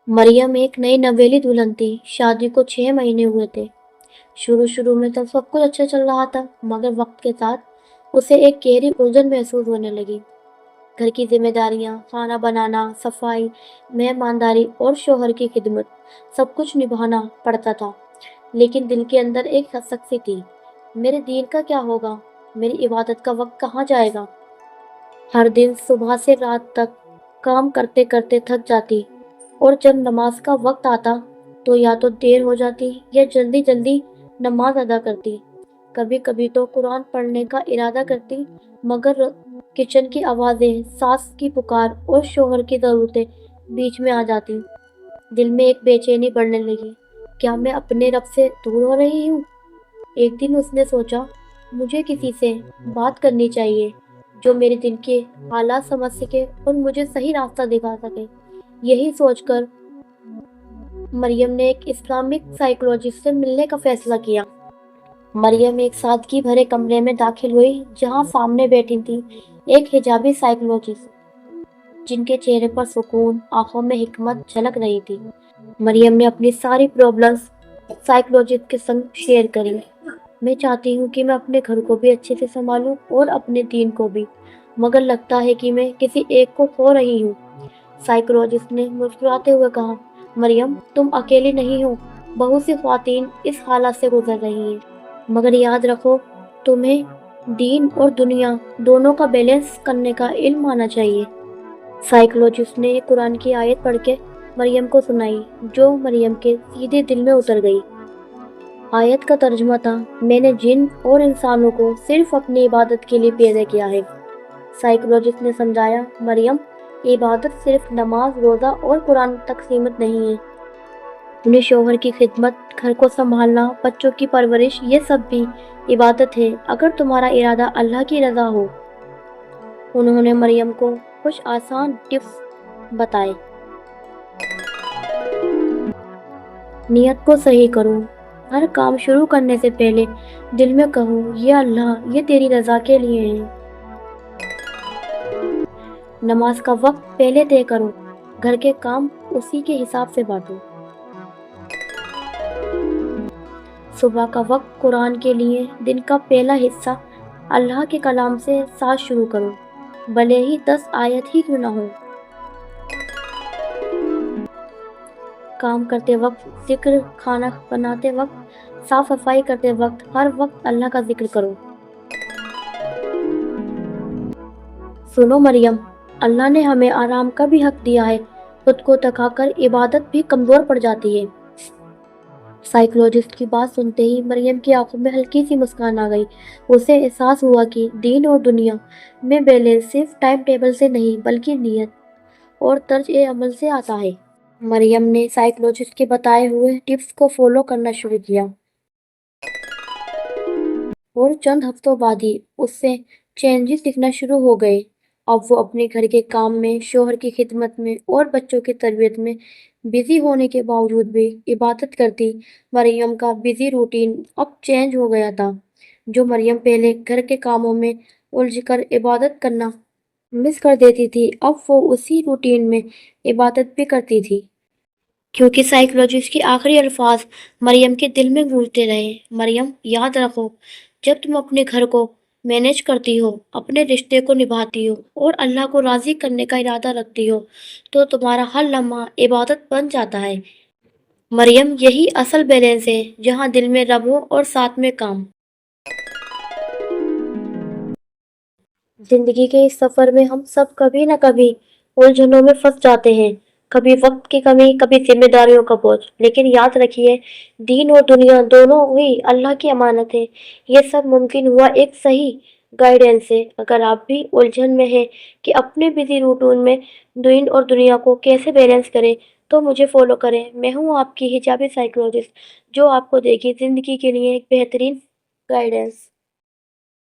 مریم ایک نئی نویلی دلہن تھی۔ شادی کو 6 مہینے ہوئے تھے۔ شروع میں تو سب کچھ اچھا چل رہا تھا، مگر وقت کے ساتھ اسے ایک گہری الجھن محسوس ہونے لگی۔ گھر کی ذمہ داریاں، کھانا بنانا، صفائی، مہمانداری اور شوہر کی خدمت، سب کچھ نبھانا پڑتا تھا۔ لیکن دل کے اندر ایک خسک سی تھی، میرے دین کا کیا ہوگا؟ میری عبادت کا وقت کہاں جائے گا؟ ہر دن صبح سے رات تک کام کرتے کرتے تھک جاتی، اور جب نماز کا وقت آتا تو یا تو دیر ہو جاتی یا جلدی جلدی نماز ادا کرتی۔ کبھی کبھی تو قرآن پڑھنے کا ارادہ کرتی، مگر کچن کی آوازیں، ساس کی پکار اور شوہر کی ضرورتیں بیچ میں آ جاتی۔ دل میں ایک بے چینی بڑھنے لگی، کیا میں اپنے رب سے دور ہو رہی ہوں؟ ایک دن اس نے سوچا، مجھے کسی سے بات کرنی چاہیے جو میرے دل کے حالات سمجھ سکے اور مجھے صحیح راستہ دکھا سکے۔ یہی سوچ کر مریم نے ایک اسلامک سائیکولوجسٹ سے ملنے کا فیصلہ کیا۔ مریم ایک سادگی بھرے کمرے میں داخل ہوئی، جہاں سامنے بیٹھی تھی ایک حجابی سائیکولوجسٹ، جن کے چہرے پر سکون، آنکھوں میں حکمت جھلک رہی تھی۔ مریم نے اپنی ساری پرابلمز سائیکولوجسٹ کے سنگ شیئر کری۔ میں چاہتی ہوں کہ میں اپنے گھر کو بھی اچھے سے سنبھالوں اور اپنے دین کو بھی، مگر لگتا ہے کہ میں کسی ایک کو کھو رہی ہوں۔ سائیکولوجسٹ نے مسکراتے ہوئے کہا، مریم، تم اکیلی نہیں ہو، بہت سی خواتین اس حالت سے گزر رہی ہیں، مگر یاد رکھو، تمہیں دین اور دنیا دونوں کا بیلنس کرنے کا علم آنا چاہیے۔ سائیکولوجسٹ نے قرآن کی آیت پڑھ کے مریم کو سنائی، جو مریم کے سیدھے دل میں اتر گئی۔ آیت کا ترجمہ تھا، میں نے جن اور انسانوں کو صرف اپنی عبادت کے لیے پیدا کیا ہے۔ سائیکولوجسٹ نے سمجھایا، مریم، عبادت صرف نماز، روزہ اور قرآن تک سیمت نہیں ہے۔ اپنے شوہر کی خدمت، گھر کو سنبھالنا، بچوں کی پرورش، یہ سب بھی عبادت ہے، اگر تمہارا ارادہ اللہ کی رضا ہو۔ انہوں نے مریم کو کچھ آسان ٹپس بتائے۔ نیت کو صحیح کرو، ہر کام شروع کرنے سے پہلے دل میں کہو، یا اللہ، یہ تیری رضا کے لیے ہے۔ نماز کا وقت پہلے طے کرو، گھر کے کام اسی کے حساب سے بانٹو۔ صبح کا وقت قرآن کے لیے، دن کا پہلا حصہ اللہ کے کلام سے ساتھ شروع کرو، بھلے ہی 10 آیت ہی کیوں نہ ہو۔ کام کرتے وقت ذکر، کھانا بناتے وقت، صاف صفائی کرتے وقت، ہر وقت اللہ کا ذکر کرو۔ سنو مریم، اللہ نے ہمیں آرام کا بھی حق دیا ہے، خود کو تھکا کر عبادت بھی کمزور پڑ جاتی ہے۔ سائیکولوجسٹ کی بات سنتے ہی مریم کی آنکھوں میں ہلکی سی مسکان آ گئی۔ اسے احساس ہوا کہ دین اور دنیا میں بیلنس صرف ٹائم ٹیبل سے نہیں بلکہ نیت اور طرز عمل سے آتا ہے۔ مریم نے سائیکولوجسٹ کے بتائے ہوئے ٹپس کو فالو کرنا شروع کیا، اور چند ہفتوں بعد ہی اس سے چینجز دکھنا شروع ہو گئے۔ اب وہ اپنے گھر کے کام میں، شوہر کی خدمت میں اور بچوں کی تربیت میں بزی ہونے کے باوجود بھی عبادت کرتی۔ مریم کا بزی روٹین اب چینج ہو گیا تھا۔ جو مریم پہلے گھر کے کاموں میں الجھ کر عبادت کرنا مس کر دیتی تھی، اب وہ اسی روٹین میں عبادت بھی کرتی تھی، کیونکہ سائیکولوجسٹ کے آخری الفاظ مریم کے دل میں گونجتے رہے، مریم، یاد رکھو، جب تم اپنے گھر کو مینیج کرتی ہو، اپنے رشتے کو نبھاتی ہو اور اللہ کو راضی کرنے کا ارادہ رکھتی ہو، تو تمہارا ہر لمحہ عبادت بن جاتا ہے۔ مریم، یہی اصل بیلنس ہے، جہاں دل میں رب ہو اور ساتھ میں کام۔ زندگی کے اس سفر میں ہم سب کبھی نہ کبھی الجھنوں میں پھنس جاتے ہیں، کبھی وقت کی کمی، کبھی ذمہ داریوں کا بوجھ، لیکن یاد رکھیے، دین اور دنیا دونوں ہی اللہ کی امانت ہے۔ یہ سب ممکن ہوا ایک صحیح گائیڈنس سے۔ اگر آپ بھی الجھن میں ہیں کہ اپنے بزی روٹین میں دین اور دنیا کو کیسے بیلنس کریں، تو مجھے فالو کریں۔ میں ہوں آپ کی حجابی سائیکولوجسٹ، جو آپ کو دے گی زندگی کے لیے ایک بہترین گائیڈنس۔